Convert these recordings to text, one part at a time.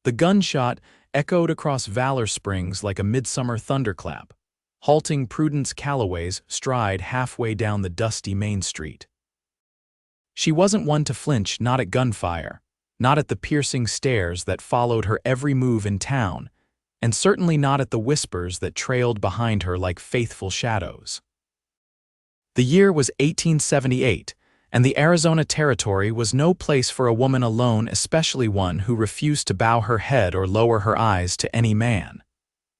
The gunshot echoed across Valor Springs like a midsummer thunderclap, halting Prudence Calloway's stride halfway down the dusty Main Street. She wasn't one to flinch, not at gunfire, not at the piercing stares that followed her every move in town, and certainly not at the whispers that trailed behind her like faithful shadows. The year was 1878, and the Arizona Territory was no place for a woman alone, especially one who refused to bow her head or lower her eyes to any man.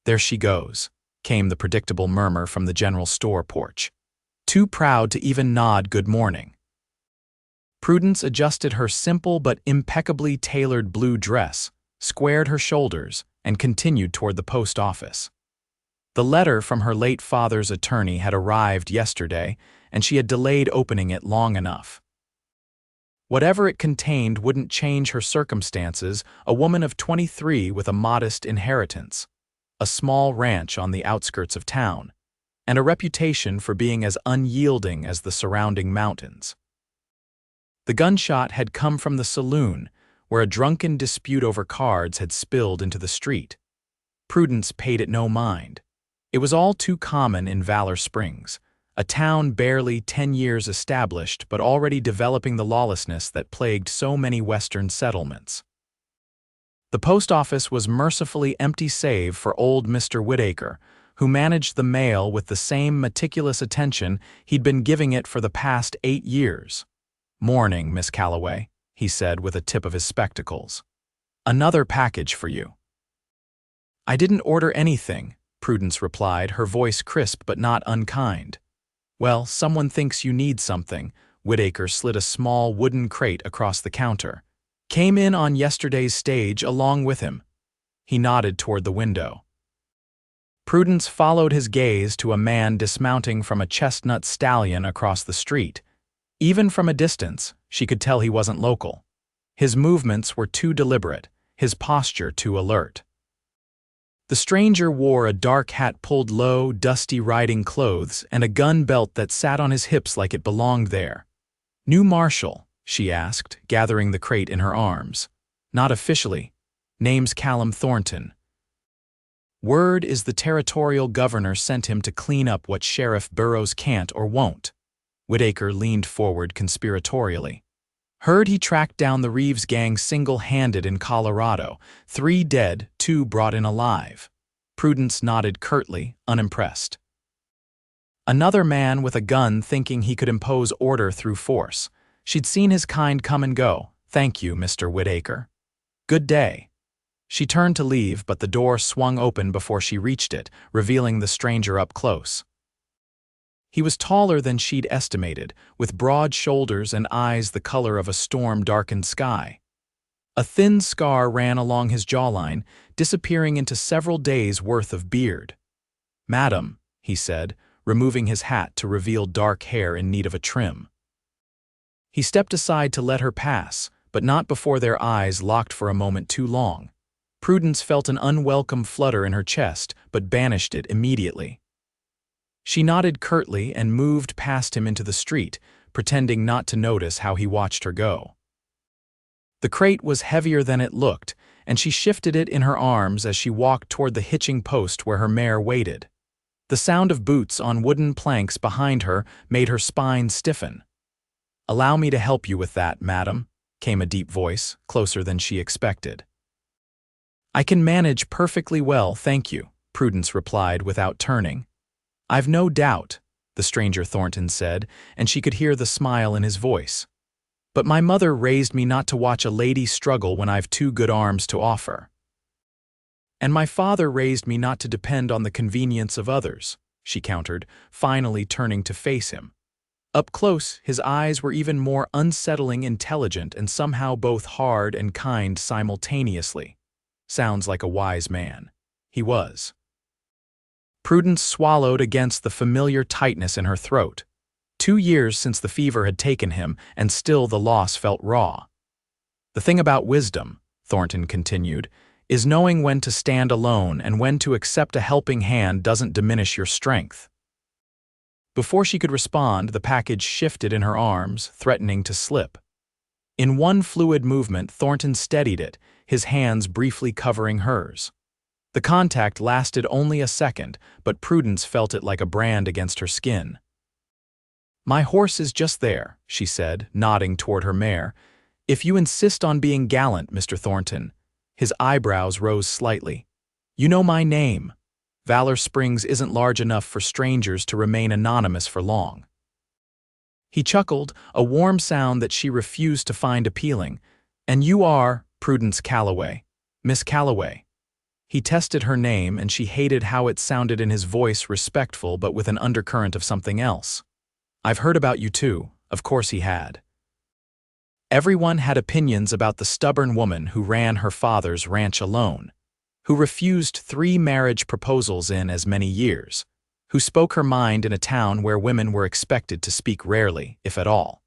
"There she goes," came the predictable murmur from the general store porch, too proud to even nod good morning. Prudence adjusted her simple but impeccably tailored blue dress, squared her shoulders, and continued toward the post office. The letter from her late father's attorney had arrived yesterday, and she had delayed opening it long enough. Whatever it contained wouldn't change her circumstances, a woman of 23 with a modest inheritance, a small ranch on the outskirts of town, and a reputation for being as unyielding as the surrounding mountains. The gunshot had come from the saloon, where a drunken dispute over cards had spilled into the street. Prudence paid it no mind. It was all too common in Valor Springs, a town barely 10 years established but already developing the lawlessness that plagued so many western settlements. The post office was mercifully empty save for old Mr. Whitaker, who managed the mail with the same meticulous attention he'd been giving it for the past 8 years. "Morning, Miss Calloway," he said with a tip of his spectacles. "Another package for you." "I didn't order anything," Prudence replied, her voice crisp but not unkind. "Well, someone thinks you need something." Whitaker slid a small wooden crate across the counter. "Came in on yesterday's stage along with him." He nodded toward the window. Prudence followed his gaze to a man dismounting from a chestnut stallion across the street. Even from a distance, she could tell he wasn't local. His movements were too deliberate, his posture too alert. The stranger wore a dark hat pulled low, dusty riding clothes, and a gun belt that sat on his hips like it belonged there. "New marshal?" she asked, gathering the crate in her arms. "Not officially. Name's Callum Thornton. Word is the territorial governor sent him to clean up what Sheriff Burroughs can't or won't." Whitaker leaned forward conspiratorially. "Heard he tracked down the Reeves gang single-handed in Colorado. 3 dead, 2 brought in alive." Prudence nodded curtly, unimpressed. Another man with a gun thinking he could impose order through force. She'd seen his kind come and go. "Thank you, Mr. Whitaker. Good day." She turned to leave, but the door swung open before she reached it, revealing the stranger up close. He was taller than she'd estimated, with broad shoulders and eyes the color of a storm-darkened sky. A thin scar ran along his jawline, disappearing into several days' worth of beard. "Madam," he said, removing his hat to reveal dark hair in need of a trim. He stepped aside to let her pass, but not before their eyes locked for a moment too long. Prudence felt an unwelcome flutter in her chest, but banished it immediately. She nodded curtly and moved past him into the street, pretending not to notice how he watched her go. The crate was heavier than it looked, and she shifted it in her arms as she walked toward the hitching post where her mare waited. The sound of boots on wooden planks behind her made her spine stiffen. "Allow me to help you with that, madam," came a deep voice, closer than she expected. "I can manage perfectly well, thank you," Prudence replied without turning. "I've no doubt," the stranger Thornton said, and she could hear the smile in his voice. "But my mother raised me not to watch a lady struggle when I've 2 good arms to offer. And my father raised me not to depend on the convenience of others," she countered, finally turning to face him. Up close, his eyes were even more unsettling, intelligent, and somehow both hard and kind simultaneously. Sounds like a wise man. He was. Prudence swallowed against the familiar tightness in her throat. 2 years since the fever had taken him, and still the loss felt raw. "The thing about wisdom," Thornton continued, "is knowing when to stand alone and when to accept a helping hand doesn't diminish your strength." Before she could respond, the package shifted in her arms, threatening to slip. In one fluid movement, Thornton steadied it, his hands briefly covering hers. The contact lasted only a second, but Prudence felt it like a brand against her skin. "My horse is just there," she said, nodding toward her mare. "If you insist on being gallant, Mr. Thornton." His eyebrows rose slightly. "You know my name. Valor Springs isn't large enough for strangers to remain anonymous for long." He chuckled, a warm sound that she refused to find appealing. "And you are Prudence Calloway, Miss Calloway." He tested her name, and she hated how it sounded in his voice, respectful but with an undercurrent of something else. "I've heard about you too." Of course he had. Everyone had opinions about the stubborn woman who ran her father's ranch alone, who refused 3 marriage proposals in as many years, who spoke her mind in a town where women were expected to speak rarely, if at all.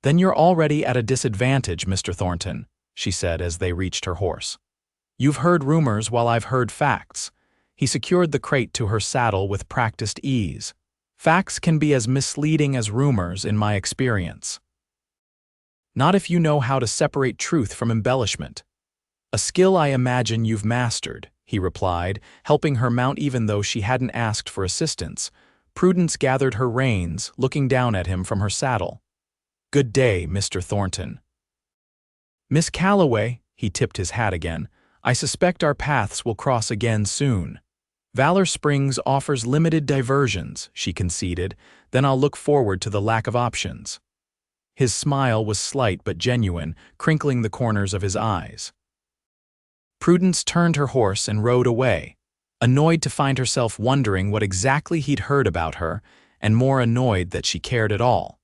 "Then you're already at a disadvantage, Mr. Thornton," she said as they reached her horse. "You've heard rumors while I've heard facts." He secured the crate to her saddle with practiced ease. "Facts can be as misleading as rumors in my experience. Not if you know how to separate truth from embellishment. A skill I imagine you've mastered," he replied, helping her mount even though she hadn't asked for assistance. Prudence gathered her reins, looking down at him from her saddle. "Good day, Mr. Thornton." "Miss Calloway," he tipped his hat again, "I suspect our paths will cross again soon. Valor Springs offers limited diversions," she conceded, "then I'll look forward to the lack of options." His smile was slight but genuine, crinkling the corners of his eyes. Prudence turned her horse and rode away, annoyed to find herself wondering what exactly he'd heard about her, and more annoyed that she cared at all.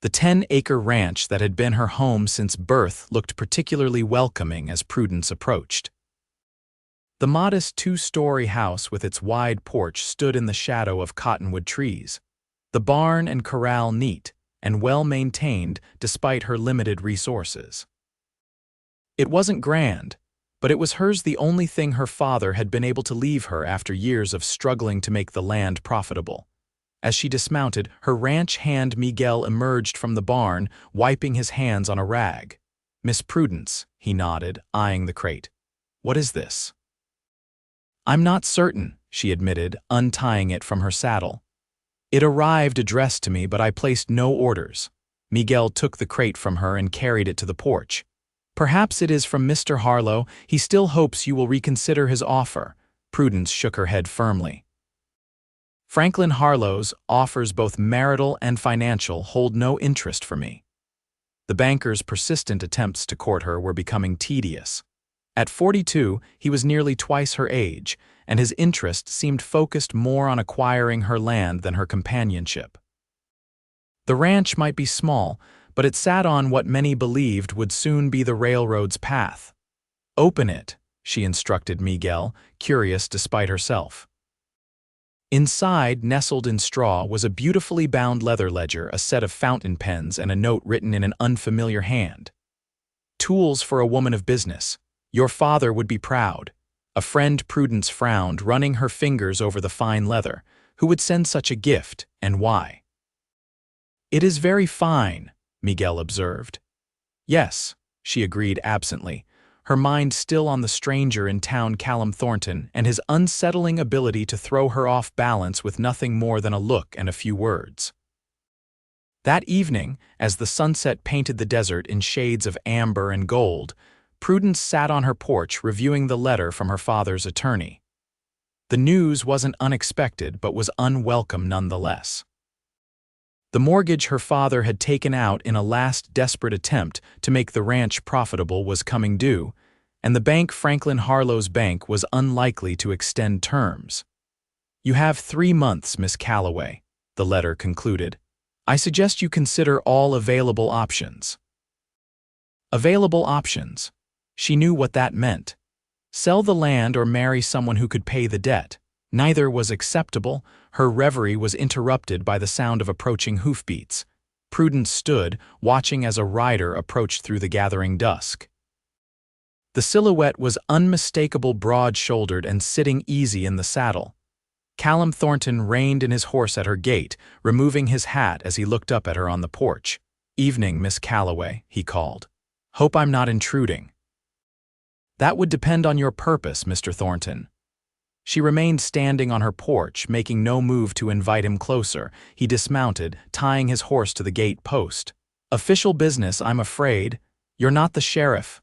The 10-acre ranch that had been her home since birth looked particularly welcoming as Prudence approached. The modest 2-story house with its wide porch stood in the shadow of cottonwood trees, the barn and corral neat and well-maintained despite her limited resources. It wasn't grand, but it was hers, the only thing her father had been able to leave her after years of struggling to make the land profitable. As she dismounted, her ranch hand Miguel emerged from the barn, wiping his hands on a rag. "Miss Prudence," he nodded, eyeing the crate. "What is this?" "I'm not certain," she admitted, untying it from her saddle. "It arrived addressed to me, but I placed no orders." Miguel took the crate from her and carried it to the porch. "Perhaps it is from Mr. Harlow. He still hopes you will reconsider his offer." Prudence shook her head firmly. "Franklin Harlow's offers, both marital and financial, hold no interest for me." The banker's persistent attempts to court her were becoming tedious. At 42, he was nearly twice her age, and his interest seemed focused more on acquiring her land than her companionship. The ranch might be small, but it sat on what many believed would soon be the railroad's path. "Open it," she instructed Miguel, curious despite herself. Inside, nestled in straw, was a beautifully bound leather ledger, a set of fountain pens, and a note written in an unfamiliar hand. "Tools for a woman of business. Your father would be proud." A friend. Prudence frowned, running her fingers over the fine leather. Who would send such a gift, and why? "It is very fine," Miguel observed. "Yes," she agreed absently, her mind still on the stranger in town, Callum Thornton, and his unsettling ability to throw her off balance with nothing more than a look and a few words. That evening, as the sunset painted the desert in shades of amber and gold, Prudence sat on her porch reviewing the letter from her father's attorney. The news wasn't unexpected, but was unwelcome nonetheless. The mortgage her father had taken out in a last desperate attempt to make the ranch profitable was coming due, and the bank, Franklin Harlow's bank, was unlikely to extend terms. "You have 3 months, Miss Calloway," the letter concluded. "I suggest you consider all available options." Available options. She knew what that meant. Sell the land or marry someone who could pay the debt. Neither was acceptable. Her reverie was interrupted by the sound of approaching hoofbeats. Prudence stood, watching as a rider approached through the gathering dusk. The silhouette was unmistakable, broad-shouldered and sitting easy in the saddle. Callum Thornton reined in his horse at her gate, removing his hat as he looked up at her on the porch. "Evening, Miss Calloway," he called. "Hope I'm not intruding." "That would depend on your purpose, Mr. Thornton." She remained standing on her porch, making no move to invite him closer. He dismounted, tying his horse to the gate post. "Official business, I'm afraid. You're not the sheriff."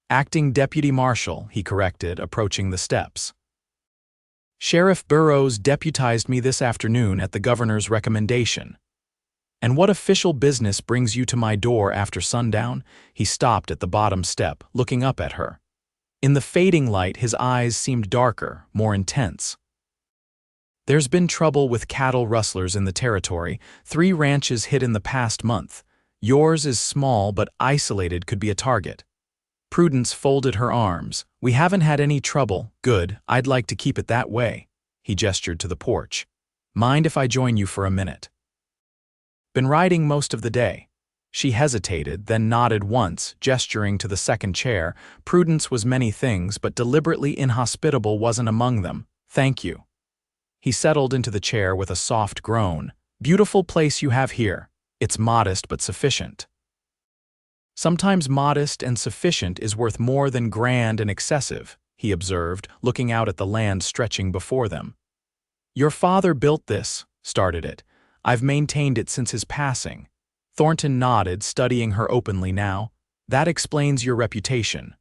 "Acting deputy marshal," he corrected, approaching the steps. "Sheriff Burroughs deputized me this afternoon at the governor's recommendation." "And what official business brings you to my door after sundown?" He stopped at the bottom step, looking up at her. In the fading light, his eyes seemed darker, more intense. "There's been trouble with cattle rustlers in the territory, 3 ranches hit in the past month. Yours is small but isolated, could be a target." Prudence folded her arms. "We haven't had any trouble. Good, I'd like to keep it that way." He gestured to the porch. "Mind if I join you for a minute?" "Been riding most of the day." She hesitated, then nodded once, gesturing to the second chair. Prudence was many things, but deliberately inhospitable wasn't among them. "Thank you." He settled into the chair with a soft groan. "Beautiful place you have here. It's modest but sufficient." "Sometimes modest and sufficient is worth more than grand and excessive," he observed, looking out at the land stretching before them. "Your father built this," started it. "I've maintained it since his passing." Thornton nodded, studying her openly now. "That explains your reputation."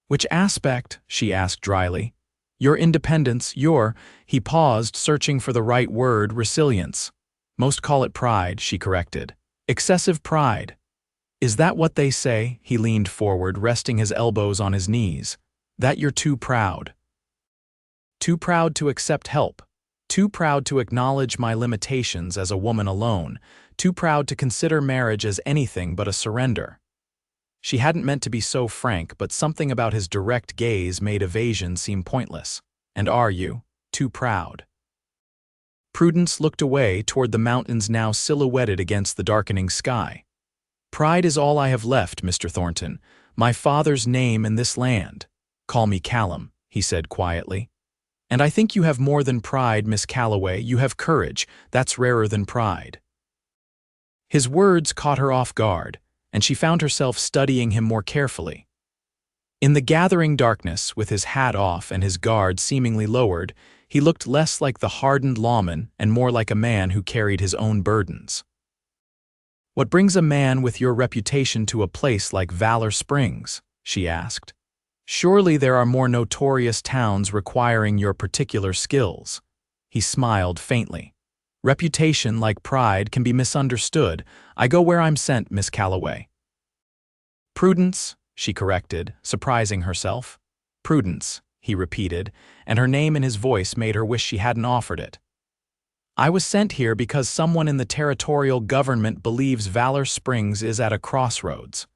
"Which aspect?" she asked dryly. "Your independence, your—" He paused, searching for the right word. "Resilience." "Most call it pride," she corrected. "Excessive pride." "Is that what they say?" He leaned forward, resting his elbows on his knees. "That you're too proud." "Too proud to accept help. Too proud to acknowledge my limitations as a woman alone. Too proud to consider marriage as anything but a surrender." She hadn't meant to be so frank, but something about his direct gaze made evasion seem pointless. "And are you too proud?" Prudence looked away toward the mountains now silhouetted against the darkening sky. "Pride is all I have left, Mr. Thornton. My father's name in this land." "Call me Callum," he said quietly. "And I think you have more than pride, Miss Calloway. You have courage. That's rarer than pride." His words caught her off guard, and she found herself studying him more carefully. In the gathering darkness, with his hat off and his guard seemingly lowered, he looked less like the hardened lawman and more like a man who carried his own burdens. "What brings a man with your reputation to a place like Valor Springs?" she asked. "Surely there are more notorious towns requiring your particular skills." He smiled faintly. "Reputation, like pride, can be misunderstood. I go where I'm sent, Miss Calloway." "Prudence," she corrected, surprising herself. "Prudence," he repeated, and her name in his voice made her wish she hadn't offered it. "I was sent here because someone in the territorial government believes Valor Springs is at a crossroads.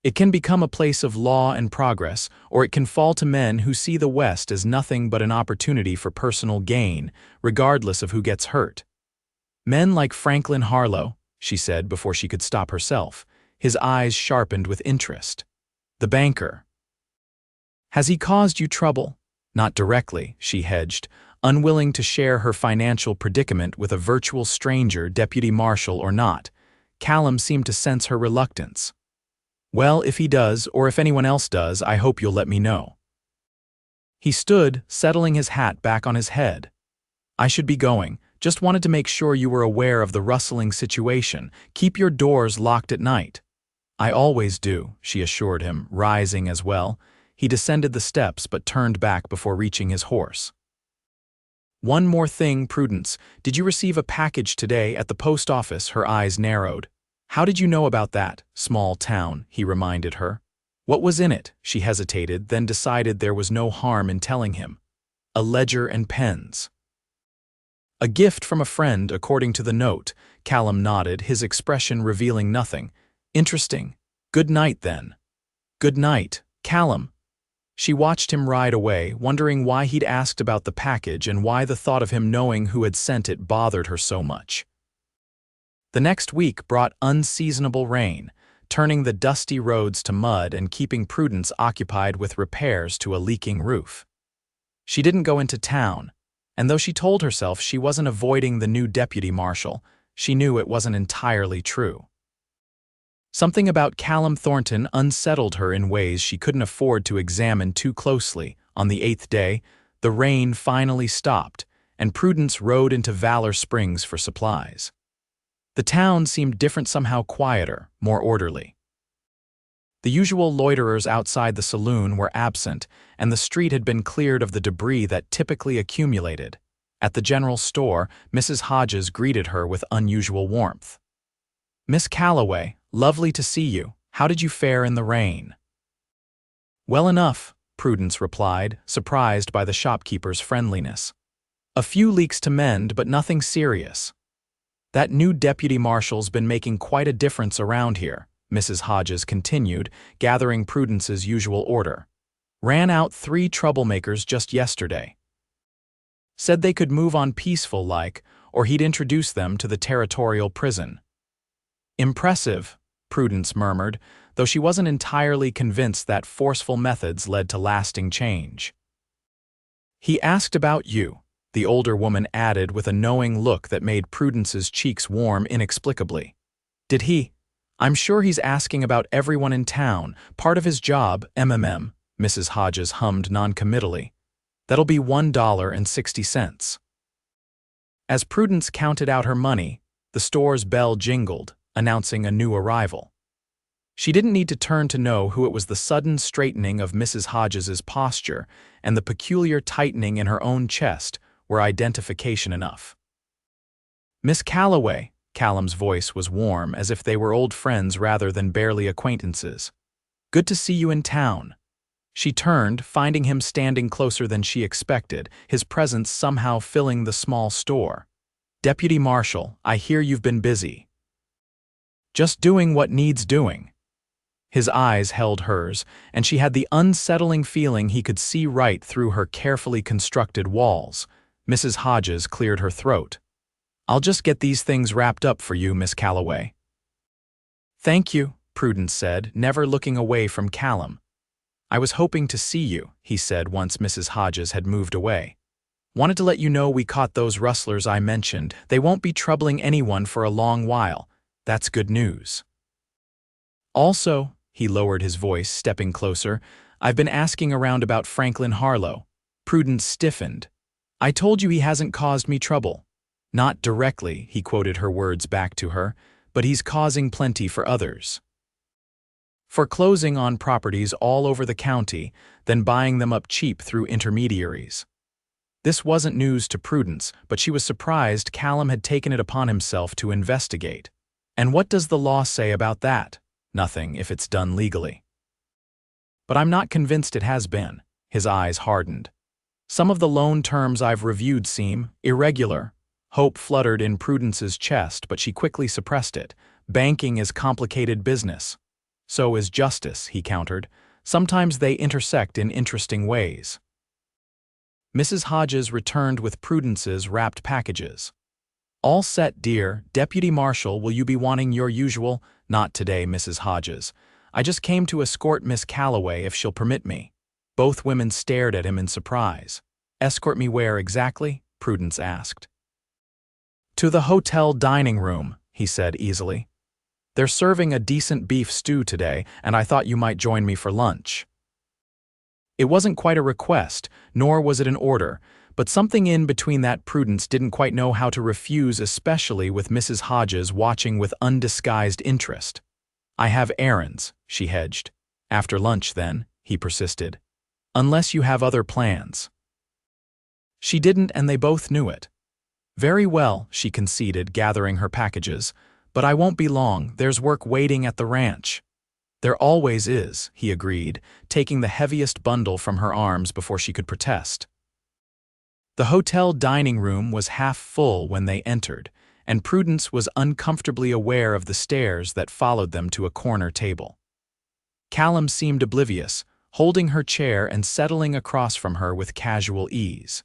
It can become a place of law and progress, or it can fall to men who see the West as nothing but an opportunity for personal gain, regardless of who gets hurt. Men like Franklin Harlow," she said before she could stop herself, his eyes sharpened with interest. "The banker. Has he caused you trouble?" "Not directly," she hedged, unwilling to share her financial predicament with a virtual stranger, deputy marshal or not. Callum seemed to sense her reluctance. "Well, if he does, or if anyone else does, I hope you'll let me know." He stood, settling his hat back on his head. "I should be going. Just wanted to make sure you were aware of the rustling situation. Keep your doors locked at night." "I always do," she assured him, rising as well. He descended the steps but turned back before reaching his horse. "One more thing, Prudence. Did you receive a package today at the post office?" Her eyes narrowed. "How did you know about that? Small town," he reminded her. "What was in it?" She hesitated, then decided there was no harm in telling him. "A ledger and pens." "A gift from a friend, according to the note." Callum nodded, his expression revealing nothing. "Interesting. Good night, then." "Good night, Callum." She watched him ride away, wondering why he'd asked about the package and why the thought of him knowing who had sent it bothered her so much. The next week brought unseasonable rain, turning the dusty roads to mud and keeping Prudence occupied with repairs to a leaking roof. She didn't go into town, and though she told herself she wasn't avoiding the new deputy marshal, she knew it wasn't entirely true. Something about Callum Thornton unsettled her in ways she couldn't afford to examine too closely. On the 8th day, the rain finally stopped, and Prudence rode into Valor Springs for supplies. The town seemed different, somehow quieter, more orderly. The usual loiterers outside the saloon were absent, and the street had been cleared of the debris that typically accumulated. At the general store, Mrs. Hodges greeted her with unusual warmth. "Miss Calloway, lovely to see you. How did you fare in the rain?" "Well enough," Prudence replied, surprised by the shopkeeper's friendliness. "A few leaks to mend, but nothing serious." "That new deputy marshal's been making quite a difference around here," Mrs. Hodges continued, gathering Prudence's usual order. "Ran out 3 troublemakers just yesterday. Said they could move on peaceful-like, or he'd introduce them to the territorial prison." "Impressive," Prudence murmured, though she wasn't entirely convinced that forceful methods led to lasting change. "He asked about you," the older woman added with a knowing look that made Prudence's cheeks warm inexplicably. "Did he? I'm sure he's asking about everyone in town, part of his job, Mrs. Hodges hummed noncommittally. "That'll be $1.60. As Prudence counted out her money, the store's bell jingled, announcing a new arrival. She didn't need to turn to know who it was. The sudden straightening of Mrs. Hodges's posture and the peculiar tightening in her own chest were identification enough. "Miss Calloway," Callum's voice was warm, as if they were old friends rather than barely acquaintances. "Good to see you in town." She turned, finding him standing closer than she expected, his presence somehow filling the small store. "Deputy Marshal, I hear you've been busy." "Just doing what needs doing." His eyes held hers, and she had the unsettling feeling he could see right through her carefully constructed walls. Mrs. Hodges cleared her throat. "I'll just get these things wrapped up for you, Miss Calloway." "Thank you," Prudence said, never looking away from Callum. "I was hoping to see you," he said once Mrs. Hodges had moved away. "Wanted to let you know we caught those rustlers I mentioned. They won't be troubling anyone for a long while. That's good news. Also," he lowered his voice, stepping closer, "I've been asking around about Franklin Harlow." Prudence stiffened. "I told you he hasn't caused me trouble." "Not directly," he quoted her words back to her, "but he's causing plenty for others. For closing on properties all over the county, then buying them up cheap through intermediaries." This wasn't news to Prudence, but she was surprised Callum had taken it upon himself to investigate. "And what does the law say about that?" "Nothing, if it's done legally." "But I'm not convinced it has been." His eyes hardened. "Some of the loan terms I've reviewed seem irregular." Hope fluttered in Prudence's chest, but she quickly suppressed it. "Banking is complicated business." "So is justice," he countered. "Sometimes they intersect in interesting ways." Mrs. Hodges returned with Prudence's wrapped packages. "All set, dear. Deputy Marshal, will you be wanting your usual—" "Not today, Mrs. Hodges. I just came to escort Miss Calloway if she'll permit me." Both women stared at him in surprise. "Escort me where exactly?" Prudence asked. "To the hotel dining room," he said easily. "They're serving a decent beef stew today, and I thought you might join me for lunch." It wasn't quite a request, nor was it an order, but something in between that Prudence didn't quite know how to refuse, especially with Mrs. Hodges watching with undisguised interest. "I have errands," she hedged. "After lunch, then," he persisted. "Unless you have other plans." She didn't, and they both knew it. "Very well," she conceded, gathering her packages. "But I won't be long. There's work waiting at the ranch." "There always is," he agreed, taking the heaviest bundle from her arms before she could protest. The hotel dining room was half full when they entered, and Prudence was uncomfortably aware of the stares that followed them to a corner table. Callum seemed oblivious, holding her chair and settling across from her with casual ease.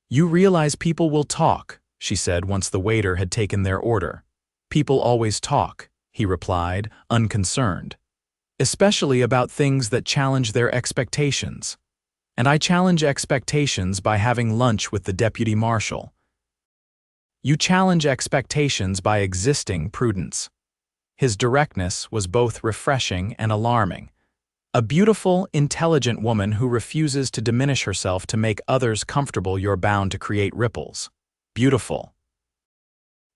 "You realize people will talk," she said once the waiter had taken their order. "People always talk," he replied, unconcerned. "Especially about things that challenge their expectations. And I challenge expectations by having lunch with the deputy marshal." You challenge expectations by existing, Prudence. His directness was both refreshing and alarming. A beautiful, intelligent woman who refuses to diminish herself to make others comfortable. You're bound to create ripples. Beautiful.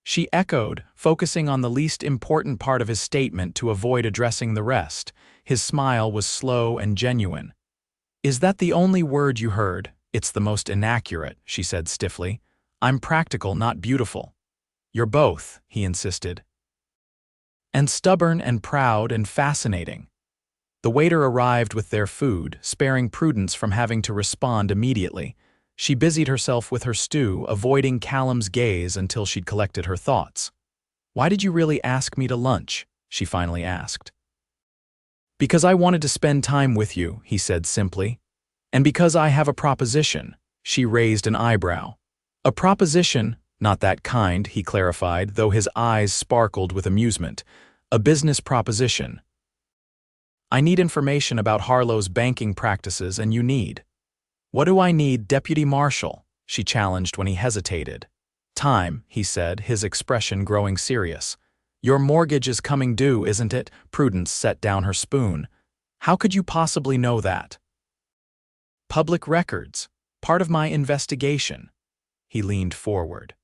She echoed, focusing on the least important part of his statement to avoid addressing the rest. His smile was slow and genuine. Is that the only word you heard? It's the most inaccurate, she said stiffly. I'm practical, not beautiful. You're both, he insisted. And stubborn and proud and fascinating. The waiter arrived with their food, sparing Prudence from having to respond immediately. She busied herself with her stew, avoiding Callum's gaze until she'd collected her thoughts. Why did you really ask me to lunch? She finally asked. Because I wanted to spend time with you, he said simply. And because I have a proposition. She raised an eyebrow. A proposition? Not that kind, he clarified, though his eyes sparkled with amusement. A business proposition. I need information about Harlow's banking practices, and you need. What do I need, Deputy Marshal? She challenged when he hesitated. Time, he said, his expression growing serious. Your mortgage is coming due, isn't it? Prudence set down her spoon. How could you possibly know that? Public records. Part of my investigation. He leaned forward.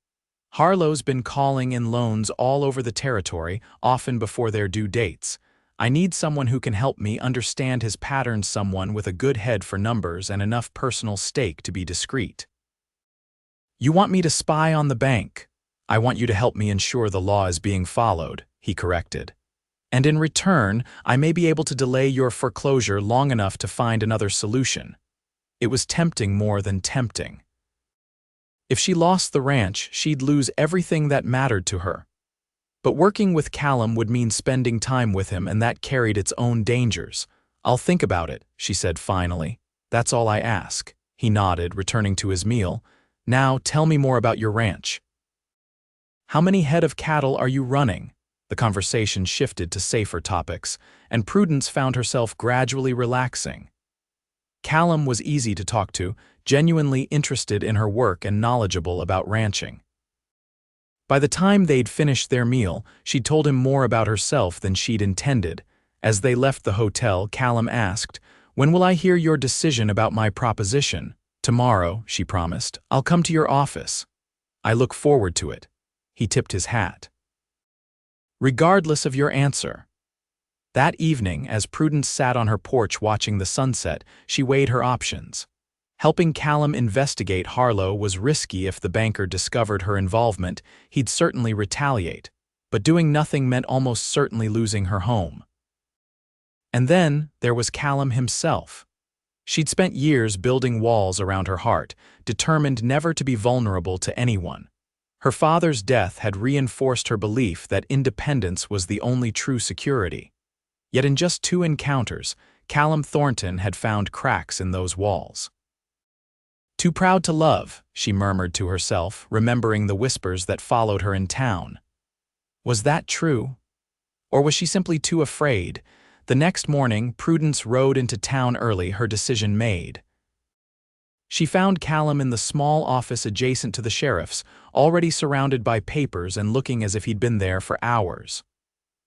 Harlow's been calling in loans all over the territory, often before their due dates. I need someone who can help me understand his patterns, someone with a good head for numbers and enough personal stake to be discreet. You want me to spy on the bank? I want you to help me ensure the law is being followed, he corrected. And in return, I may be able to delay your foreclosure long enough to find another solution. It was tempting, more than tempting. If she lost the ranch, she'd lose everything that mattered to her. But working with Callum would mean spending time with him, and that carried its own dangers. I'll think about it, she said finally. That's all I ask. He nodded, returning to his meal. Now tell me more about your ranch. How many head of cattle are you running? The conversation shifted to safer topics, and Prudence found herself gradually relaxing. Callum was easy to talk to, genuinely interested in her work and knowledgeable about ranching. By the time they'd finished their meal, she'd told him more about herself than she'd intended. As they left the hotel, Callum asked, When will I hear your decision about my proposition? Tomorrow, she promised. I'll come to your office. I look forward to it. He tipped his hat. Regardless of your answer. That evening, as Prudence sat on her porch watching the sunset, she weighed her options. Helping Callum investigate Harlow was risky. If the banker discovered her involvement, he'd certainly retaliate. But doing nothing meant almost certainly losing her home. And then there was Callum himself. She'd spent years building walls around her heart, determined never to be vulnerable to anyone. Her father's death had reinforced her belief that independence was the only true security. Yet in just 2 encounters, Callum Thornton had found cracks in those walls. Too proud to love, she murmured to herself, remembering the whispers that followed her in town. Was that true? Or was she simply too afraid? The next morning, Prudence rode into town early, her decision made. She found Callum in the small office adjacent to the sheriff's, already surrounded by papers and looking as if he'd been there for hours.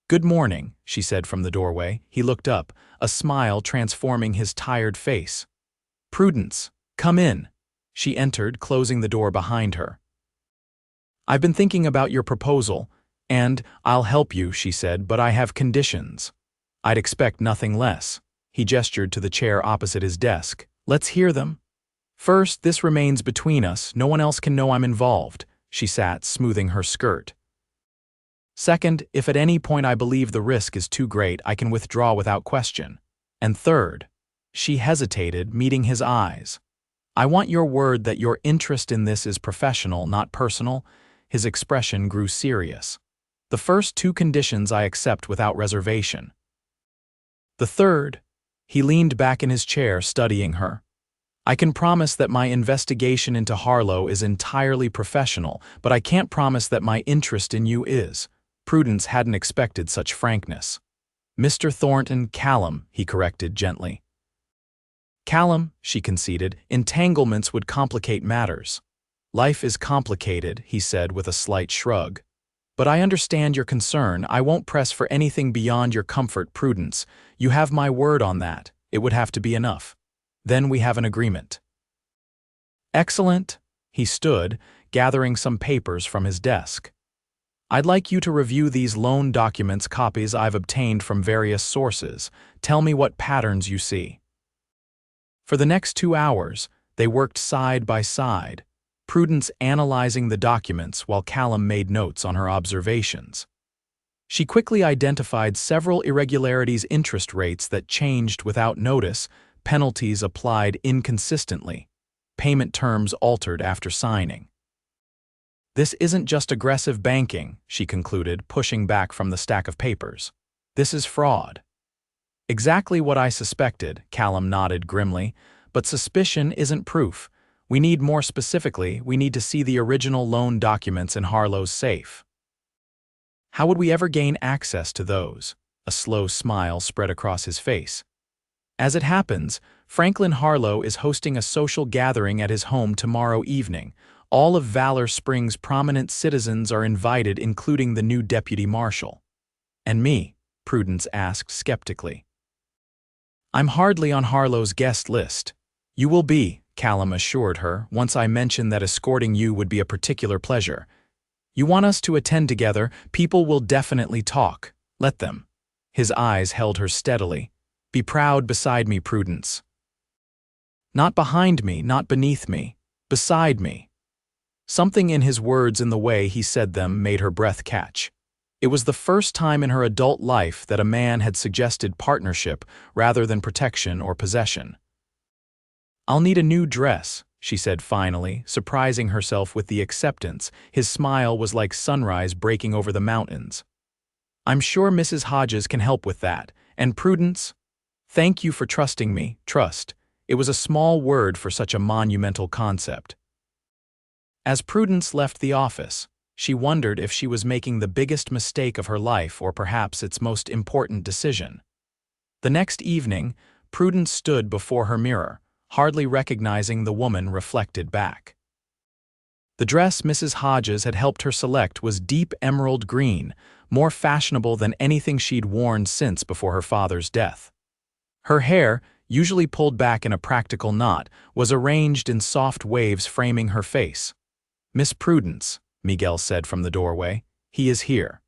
Good morning, she said from the doorway. He looked up, a smile transforming his tired face. Prudence, come in. She entered, closing the door behind her. I've been thinking about your proposal, and I'll help you, she said, but I have conditions. I'd expect nothing less. He gestured to the chair opposite his desk. Let's hear them. First, this remains between us. No one else can know I'm involved. She sat, smoothing her skirt. Second, if at any point I believe the risk is too great, I can withdraw without question. And third, she hesitated, meeting his eyes. I want your word that your interest in this is professional, not personal. His expression grew serious. The first 2 conditions I accept without reservation. The third, he leaned back in his chair, studying her. I can promise that my investigation into Harlow is entirely professional, but I can't promise that my interest in you is. Prudence hadn't expected such frankness. Mr. Thornton, Callum, he corrected gently. Callum, she conceded, entanglements would complicate matters. Life is complicated, he said with a slight shrug. But I understand your concern. I won't press for anything beyond your comfort, Prudence. You have my word on that. It would have to be enough. Then we have an agreement. Excellent. He stood, gathering some papers from his desk. I'd like you to review these loan documents, copies I've obtained from various sources. Tell me what patterns you see. For the next 2 hours, they worked side by side, Prudence analyzing the documents while Callum made notes on her observations. She quickly identified several irregularities: interest rates that changed without notice, penalties applied inconsistently, payment terms altered after signing. This isn't just aggressive banking, she concluded, pushing back from the stack of papers. This is fraud. Exactly what I suspected, Callum nodded grimly, but suspicion isn't proof. More specifically, we need to see the original loan documents in Harlow's safe. How would we ever gain access to those? A slow smile spread across his face. As it happens, Franklin Harlow is hosting a social gathering at his home tomorrow evening. All of Valor Springs' prominent citizens are invited, including the new deputy marshal. And me? Prudence asked skeptically. I'm hardly on Harlow's guest list. You will be, Callum assured her, once I mentioned that escorting you would be a particular pleasure. You want us to attend together, people will definitely talk. Let them. His eyes held her steadily. Be proud beside me, Prudence. Not behind me, not beneath me. Beside me. Something in his words and the way he said them made her breath catch. It was the first time in her adult life that a man had suggested partnership rather than protection or possession. I'll need a new dress, she said finally, surprising herself with the acceptance. His smile was like sunrise breaking over the mountains. I'm sure Mrs. Hodges can help with that. And Prudence? Thank you for trusting me. Trust. It was a small word for such a monumental concept. As Prudence left the office, she wondered if she was making the biggest mistake of her life or perhaps its most important decision. The next evening, Prudence stood before her mirror, hardly recognizing the woman reflected back. The dress Mrs. Hodges had helped her select was deep emerald green, more fashionable than anything she'd worn since before her father's death. Her hair, usually pulled back in a practical knot, was arranged in soft waves framing her face. Miss Prudence, Miguel said from the doorway. He is here.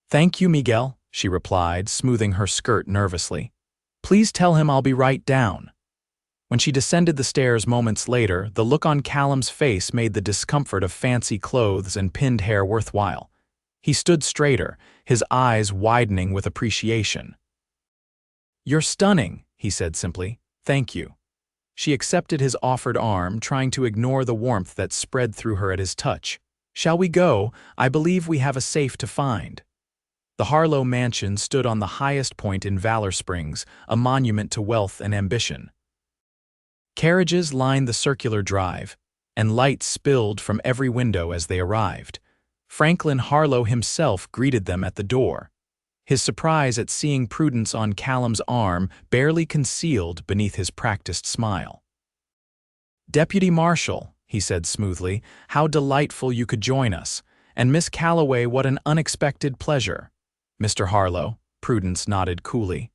Thank you, Miguel, she replied, smoothing her skirt nervously. Please tell him I'll be right down. When she descended the stairs moments later, the look on Callum's face made the discomfort of fancy clothes and pinned hair worthwhile. He stood straighter, his eyes widening with appreciation. You're stunning, he said simply. Thank you. She accepted his offered arm, trying to ignore the warmth that spread through her at his touch. Shall we go? I believe we have a safe to find. The Harlow mansion stood on the highest point in Valor Springs, a monument to wealth and ambition. Carriages lined the circular drive, and light spilled from every window as they arrived. Franklin Harlow himself greeted them at the door, his surprise at seeing Prudence on Callum's arm barely concealed beneath his practiced smile. Deputy Marshal, he said smoothly, how delightful you could join us. And Miss Calloway, what an unexpected pleasure. Mr. Harlow, Prudence nodded coolly.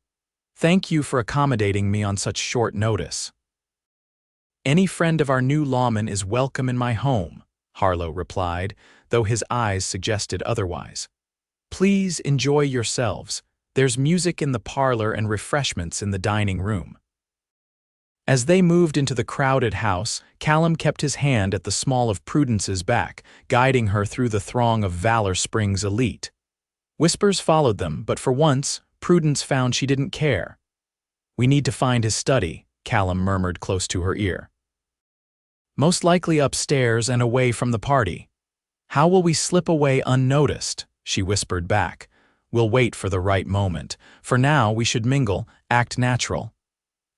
Thank you for accommodating me on such short notice. Any friend of our new lawman is welcome in my home, Harlow replied, though his eyes suggested otherwise. Please enjoy yourselves. There's music in the parlor and refreshments in the dining room. As they moved into the crowded house, Callum kept his hand at the small of Prudence's back, guiding her through the throng of Valor Springs elite. Whispers followed them, but for once, Prudence found she didn't care. We need to find his study, Callum murmured close to her ear. Most likely upstairs and away from the party. How will we slip away unnoticed? She whispered back. We'll wait for the right moment. For now, we should mingle, act natural.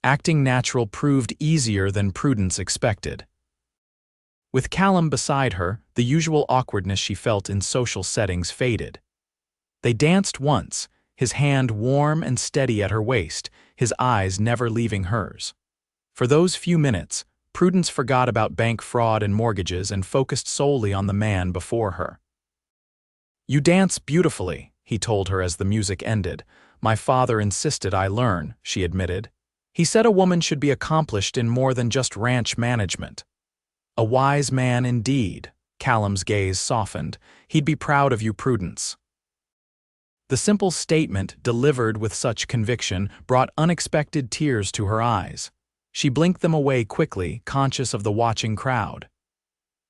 Acting natural proved easier than Prudence expected. With Callum beside her, the usual awkwardness she felt in social settings faded. They danced once, his hand warm and steady at her waist, his eyes never leaving hers. For those few minutes, Prudence forgot about bank fraud and mortgages and focused solely on the man before her. "You dance beautifully," he told her as the music ended. "My father insisted I learn," she admitted. "He said a woman should be accomplished in more than just ranch management." "A wise man indeed." Callum's gaze softened. "He'd be proud of you, Prudence." The simple statement, delivered with such conviction, brought unexpected tears to her eyes. She blinked them away quickly, conscious of the watching crowd.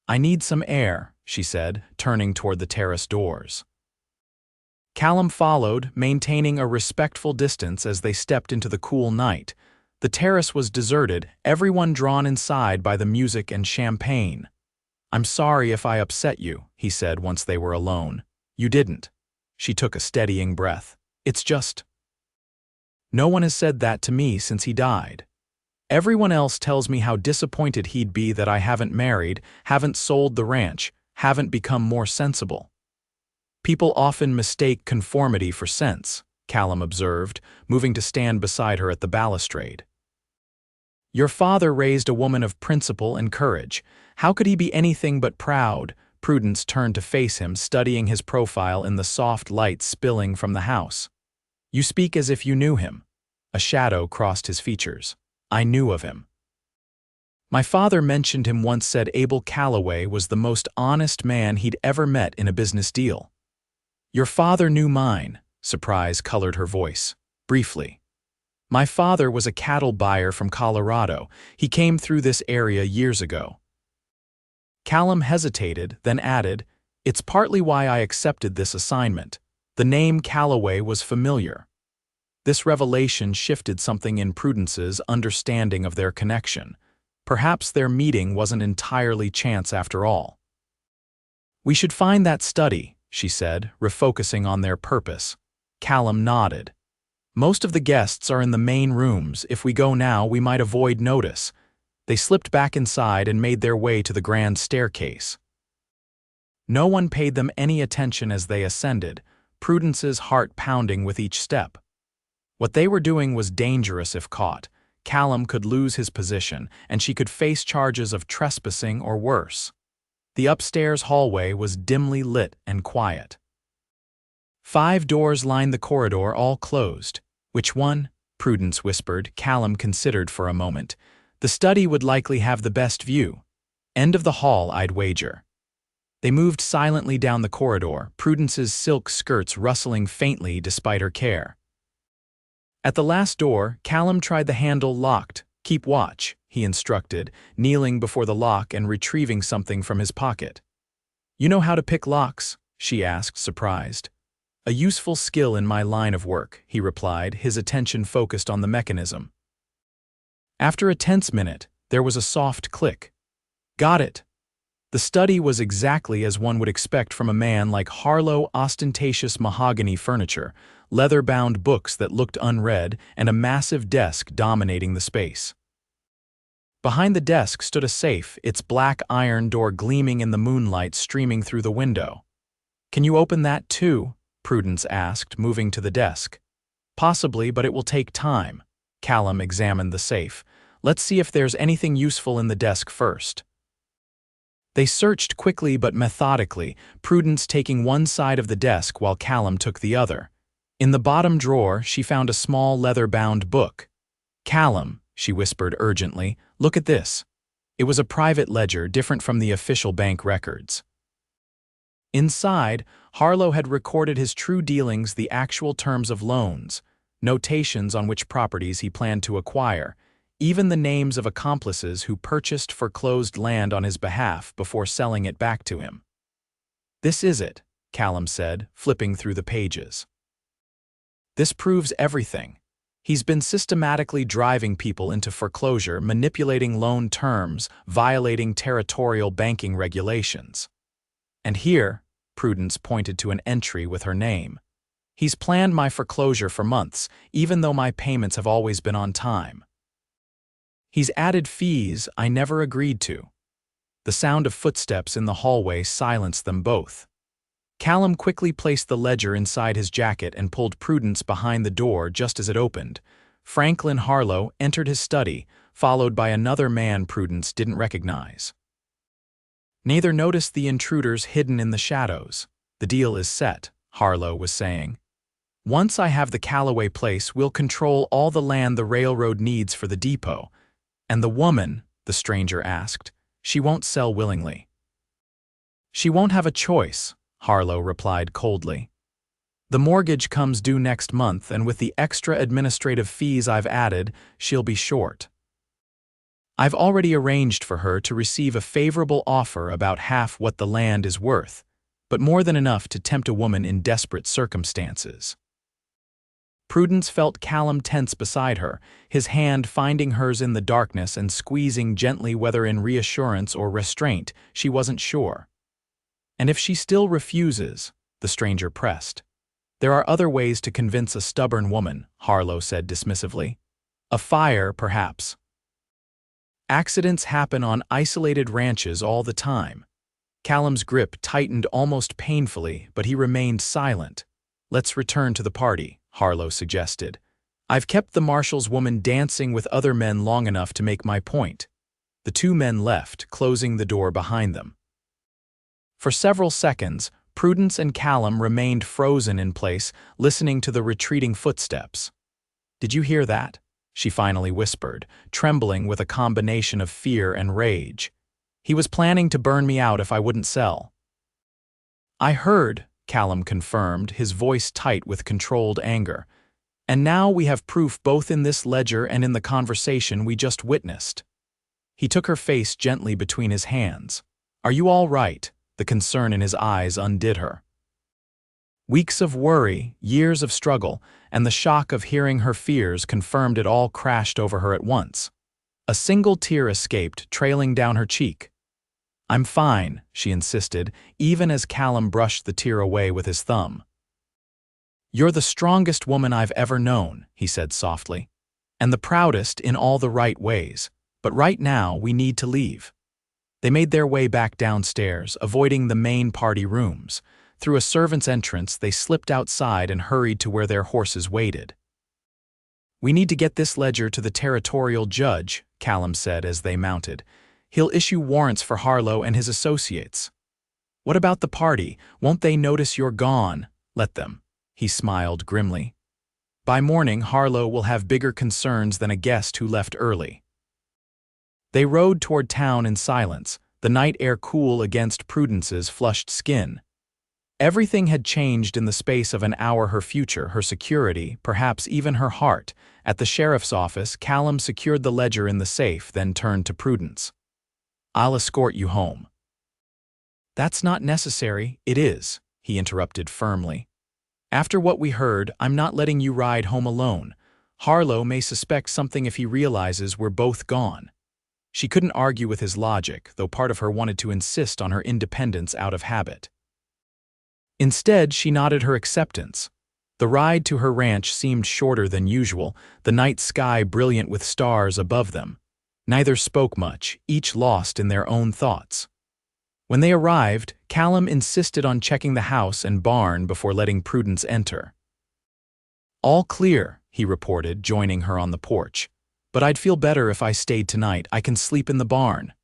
"I need some air," she said, turning toward the terrace doors. Callum followed, maintaining a respectful distance as they stepped into the cool night. The terrace was deserted, everyone drawn inside by the music and champagne. "I'm sorry if I upset you," he said once they were alone. "You didn't." She took a steadying breath. "It's just... no one has said that to me since he died. Everyone else tells me how disappointed he'd be that I haven't married, haven't sold the ranch, haven't become more sensible." "People often mistake conformity for sense," Callum observed, moving to stand beside her at the balustrade. "Your father raised a woman of principle and courage. How could he be anything but proud?" Prudence turned to face him, studying his profile in the soft light spilling from the house. "You speak as if you knew him." A shadow crossed his features. "I knew of him. My father mentioned him once, said Abel Calloway was the most honest man he'd ever met in a business deal." "Your father knew mine," surprise colored her voice. "Briefly. My father was a cattle buyer from Colorado. He came through this area years ago." Callum hesitated, then added, "It's partly why I accepted this assignment. The name Calloway was familiar." This revelation shifted something in Prudence's understanding of their connection. Perhaps their meeting wasn't entirely chance after all. "We should find that study," she said, refocusing on their purpose. Callum nodded. "Most of the guests are in the main rooms. If we go now, we might avoid notice." They slipped back inside and made their way to the grand staircase. No one paid them any attention as they ascended, Prudence's heart pounding with each step. What they were doing was dangerous if caught. Callum could lose his position, and she could face charges of trespassing or worse. The upstairs hallway was dimly lit and quiet. 5 doors lined the corridor, all closed. "Which one?" Prudence whispered. Callum considered for a moment. "The study would likely have the best view. End of the hall, I'd wager." They moved silently down the corridor, Prudence's silk skirts rustling faintly despite her care. At the last door, Callum tried the handle locked. "Keep watch," he instructed, kneeling before the lock and retrieving something from his pocket. "You know how to pick locks?" she asked, surprised. "A useful skill in my line of work," he replied, his attention focused on the mechanism. After a tense minute, there was a soft click. "Got it." The study was exactly as one would expect from a man like Harlow: ostentatious mahogany furniture, leather-bound books that looked unread, and a massive desk dominating the space. Behind the desk stood a safe, its black iron door gleaming in the moonlight streaming through the window. "Can you open that too?" Prudence asked, moving to the desk. "Possibly, but it will take time." Callum examined the safe. "Let's see if there's anything useful in the desk first." They searched quickly but methodically, Prudence taking one side of the desk while Callum took the other. In the bottom drawer, she found a small leather-bound book. "Callum," she whispered urgently, "look at this." It was a private ledger, different from the official bank records. Inside, Harlow had recorded his true dealings, the actual terms of loans, notations on which properties he planned to acquire, even the names of accomplices who purchased foreclosed land on his behalf before selling it back to him. "This is it," Callum said, flipping through the pages. "This proves everything. He's been systematically driving people into foreclosure, manipulating loan terms, violating territorial banking regulations. And here," Prudence pointed to an entry with her name, "he's planned my foreclosure for months, even though my payments have always been on time. He's added fees I never agreed to." The sound of footsteps in the hallway silenced them both. Callum quickly placed the ledger inside his jacket and pulled Prudence behind the door just as it opened. Franklin Harlow entered his study, followed by another man Prudence didn't recognize. Neither noticed the intruders hidden in the shadows. "The deal is set," Harlow was saying. "Once I have the Calloway place, we'll control all the land the railroad needs for the depot. And the woman," the stranger asked, "she won't sell willingly." "She won't have a choice," Harlow replied coldly. "The mortgage comes due next month, and with the extra administrative fees I've added, she'll be short. I've already arranged for her to receive a favorable offer about half what the land is worth, but more than enough to tempt a woman in desperate circumstances." Prudence felt Callum tense beside her, his hand finding hers in the darkness and squeezing gently, whether in reassurance or restraint, she wasn't sure. "And if she still refuses," the stranger pressed. "There are other ways to convince a stubborn woman," Harlow said dismissively. "A fire, perhaps." Accidents happen on isolated ranches all the time. Callum's grip tightened almost painfully, but he remained silent. "Let's return to the party," Harlow suggested. "I've kept the marshal's woman dancing with other men long enough to make my point." The two men left, closing the door behind them. For several seconds, Prudence and Callum remained frozen in place, listening to the retreating footsteps. "Did you hear that?" she finally whispered, trembling with a combination of fear and rage. "He was planning to burn me out if I wouldn't sell." "I heard," Callum confirmed, his voice tight with controlled anger. "And now we have proof both in this ledger and in the conversation we just witnessed." He took her face gently between his hands. "Are you all right?" The concern in his eyes undid her. Weeks of worry, years of struggle, and the shock of hearing her fears confirmed it all crashed over her at once. A single tear escaped, trailing down her cheek. "I'm fine," she insisted, even as Callum brushed the tear away with his thumb. "You're the strongest woman I've ever known," he said softly, "and the proudest in all the right ways. But right now, we need to leave." They made their way back downstairs, avoiding the main party rooms. Through a servant's entrance, they slipped outside and hurried to where their horses waited. "We need to get this ledger to the territorial judge," Callum said as they mounted. "He'll issue warrants for Harlow and his associates." "What about the party? Won't they notice you're gone?" "Let them," he smiled grimly. "By morning, Harlow will have bigger concerns than a guest who left early." They rode toward town in silence, the night air cool against Prudence's flushed skin. Everything had changed in the space of an hour: her future, her security, perhaps even her heart. At the sheriff's office, Callum secured the ledger in the safe, then turned to Prudence. "I'll escort you home." "That's not necessary." "It is," he interrupted firmly. "After what we heard, I'm not letting you ride home alone. Harlow may suspect something if he realizes we're both gone." She couldn't argue with his logic, though part of her wanted to insist on her independence out of habit. Instead, she nodded her acceptance. The ride to her ranch seemed shorter than usual, the night sky brilliant with stars above them. Neither spoke much, each lost in their own thoughts. When they arrived, Callum insisted on checking the house and barn before letting Prudence enter. "All clear," he reported, joining her on the porch. "But I'd feel better if I stayed tonight. I can sleep in the barn."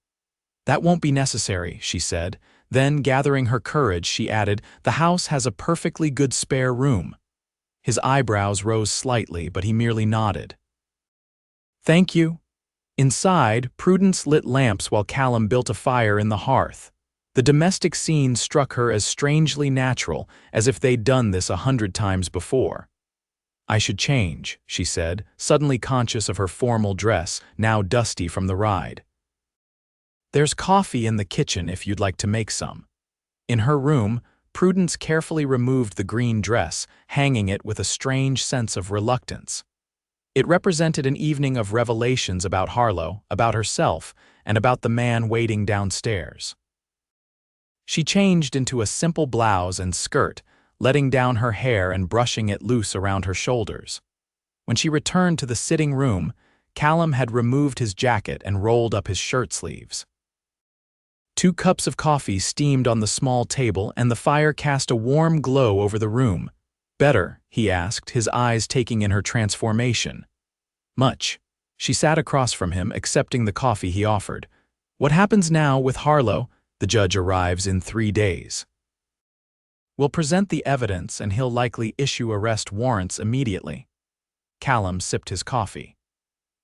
"That won't be necessary," she said. Then, gathering her courage, she added, "The house has a perfectly good spare room." His eyebrows rose slightly, but he merely nodded. "Thank you." Inside, Prudence lit lamps while Callum built a fire in the hearth. The domestic scene struck her as strangely natural, as if they'd done this 100 times before. "I should change," she said, suddenly conscious of her formal dress, now dusty from the ride. "There's coffee in the kitchen if you'd like to make some." In her room, Prudence carefully removed the green dress, hanging it with a strange sense of reluctance. It represented an evening of revelations about Harlow, about herself, and about the man waiting downstairs. She changed into a simple blouse and skirt, letting down her hair and brushing it loose around her shoulders. When she returned to the sitting room, Callum had removed his jacket and rolled up his shirt sleeves. 2 cups of coffee steamed on the small table, and the fire cast a warm glow over the room. "Better?" he asked, his eyes taking in her transformation. "Much," She sat across from him, accepting the coffee he offered. What happens now with Harlow? The judge arrives in 3 days. We'll present the evidence and he'll likely issue arrest warrants immediately. Callum sipped his coffee.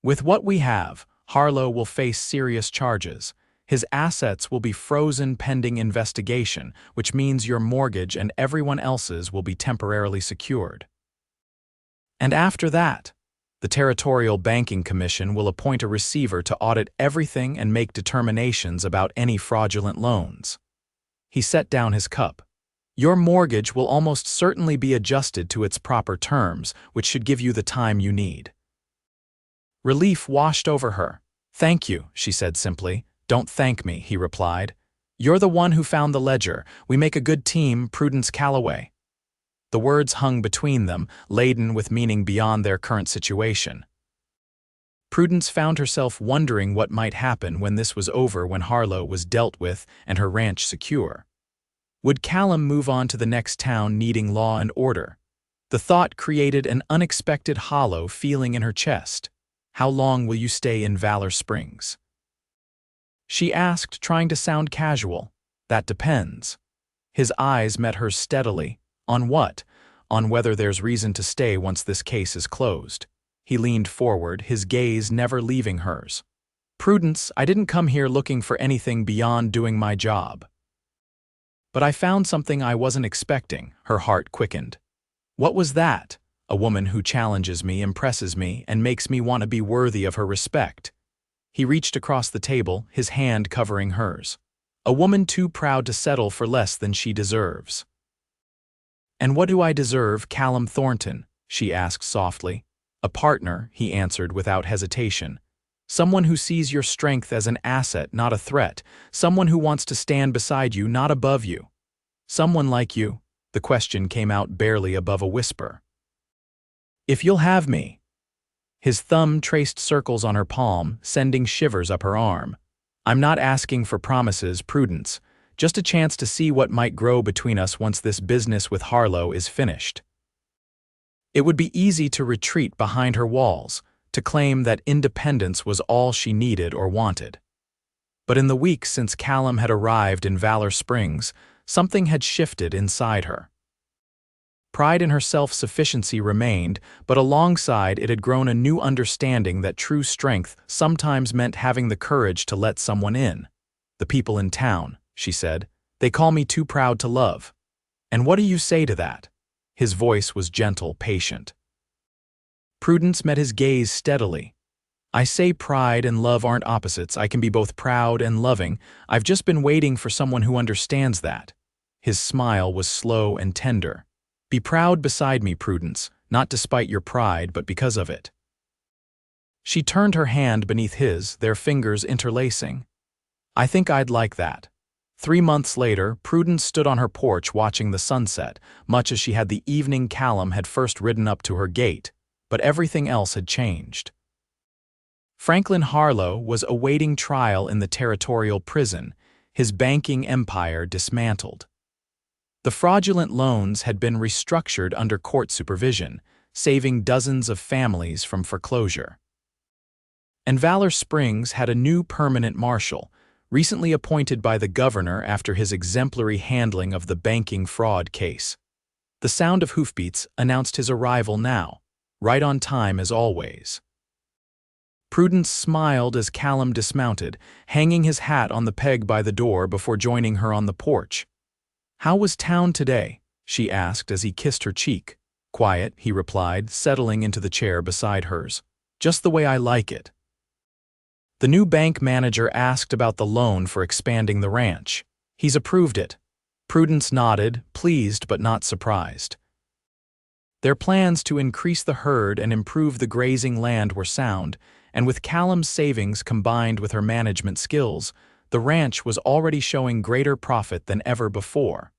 With what we have, Harlow will face serious charges. His assets will be frozen pending investigation, which means your mortgage and everyone else's will be temporarily secured. And after that, the Territorial Banking Commission will appoint a receiver to audit everything and make determinations about any fraudulent loans. He set down his cup. Your mortgage will almost certainly be adjusted to its proper terms, which should give you the time you need. Relief washed over her. Thank you, she said simply. Don't thank me, he replied. You're the one who found the ledger. We make a good team, Prudence Calloway. The words hung between them, laden with meaning beyond their current situation. Prudence found herself wondering what might happen when this was over, when Harlow was dealt with and her ranch secure. Would Callum move on to the next town needing law and order? The thought created an unexpected hollow feeling in her chest. How long will you stay in Valor Springs? She asked, trying to sound casual. That depends. His eyes met hers steadily. On what? On whether there's reason to stay once this case is closed. He leaned forward, his gaze never leaving hers. Prudence, I didn't come here looking for anything beyond doing my job. But I found something I wasn't expecting. Her heart quickened. What was that? A woman who challenges me, impresses me, and makes me want to be worthy of her respect. He reached across the table, his hand covering hers. A woman too proud to settle for less than she deserves. And what do I deserve, Callum Thornton? She asked softly. A partner, he answered without hesitation. Someone who sees your strength as an asset, not a threat. Someone who wants to stand beside you, not above you. Someone like you. The question came out barely above a whisper. If you'll have me. His thumb traced circles on her palm, sending shivers up her arm. I'm not asking for promises, Prudence. Just a chance to see what might grow between us once this business with Harlow is finished. It would be easy to retreat behind her walls, to claim that independence was all she needed or wanted. But in the weeks since Callum had arrived in Valor Springs, something had shifted inside her. Pride in her self-sufficiency remained, but alongside it had grown a new understanding that true strength sometimes meant having the courage to let someone in. The people in town, she said, they call me too proud to love. And what do you say to that? His voice was gentle, patient. Prudence met his gaze steadily. I say pride and love aren't opposites. I can be both proud and loving. I've just been waiting for someone who understands that. His smile was slow and tender. Be proud beside me, Prudence, not despite your pride, but because of it. She turned her hand beneath his, their fingers interlacing. I think I'd like that. 3 months later, Prudence stood on her porch watching the sunset, much as she had the evening Callum had first ridden up to her gate, but everything else had changed. Franklin Harlow was awaiting trial in the Territorial Prison, his banking empire dismantled. The fraudulent loans had been restructured under court supervision, saving dozens of families from foreclosure. And Valor Springs had a new permanent marshal, recently appointed by the governor after his exemplary handling of the banking fraud case. The sound of hoofbeats announced his arrival now, right on time as always. Prudence smiled as Callum dismounted, hanging his hat on the peg by the door before joining her on the porch. How was town today? She asked as he kissed her cheek. Quiet, he replied, settling into the chair beside hers. Just the way I like it. The new bank manager asked about the loan for expanding the ranch. He's approved it. Prudence nodded, pleased but not surprised. Their plans to increase the herd and improve the grazing land were sound, and with Callum's savings combined with her management skills, the ranch was already showing greater profit than ever before.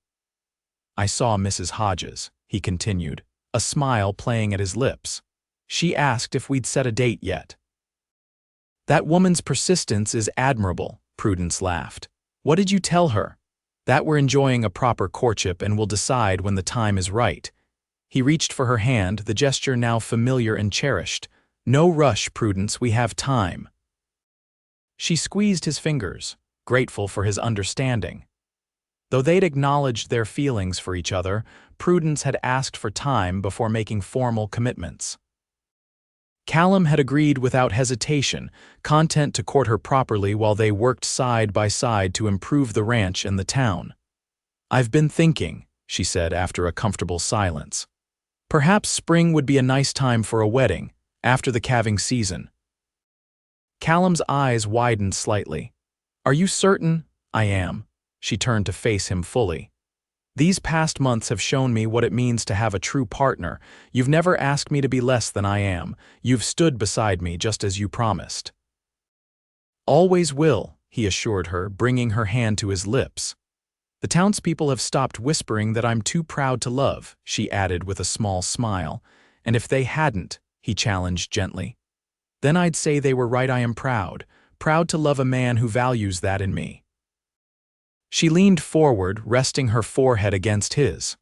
I saw Mrs. Hodges, he continued, a smile playing at his lips. She asked if we'd set a date yet. That woman's persistence is admirable, Prudence laughed. What did you tell her? That we're enjoying a proper courtship and will decide when the time is right. He reached for her hand, the gesture now familiar and cherished. No rush, Prudence, we have time. She squeezed his fingers, grateful for his understanding. Though they'd acknowledged their feelings for each other, Prudence had asked for time before making formal commitments. Callum had agreed without hesitation, content to court her properly while they worked side by side to improve the ranch and the town. "I've been thinking," she said after a comfortable silence. "Perhaps spring would be a nice time for a wedding, after the calving season." Callum's eyes widened slightly. "Are you certain?" "I am." She turned to face him fully. "These past months have shown me what it means to have a true partner. You've never asked me to be less than I am. You've stood beside me just as you promised." "Always will," he assured her, bringing her hand to his lips. "The townspeople have stopped whispering that I'm too proud to love," she added with a small smile. "And if they hadn't," he challenged gently, "then I'd say they were right. I am proud, proud to love a man who values that in me." She leaned forward, resting her forehead against his.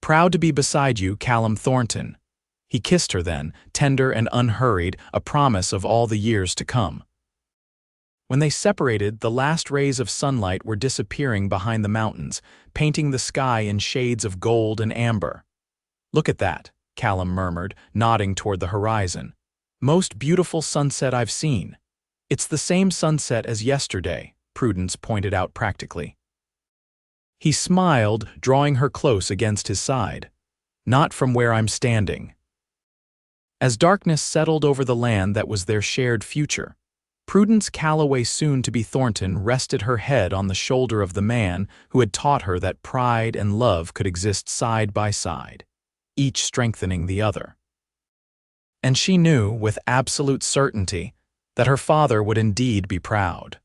"Proud to be beside you, Callum Thornton." He kissed her then, tender and unhurried, a promise of all the years to come. When they separated, the last rays of sunlight were disappearing behind the mountains, painting the sky in shades of gold and amber. "Look at that," Callum murmured, nodding toward the horizon. "Most beautiful sunset I've seen." "It's the same sunset as yesterday," Prudence pointed out practically. He smiled, drawing her close against his side. "Not from where I'm standing." As darkness settled over the land that was their shared future, Prudence Calloway, soon-to-be Thornton, rested her head on the shoulder of the man who had taught her that pride and love could exist side by side, each strengthening the other. And she knew, with absolute certainty, that her father would indeed be proud.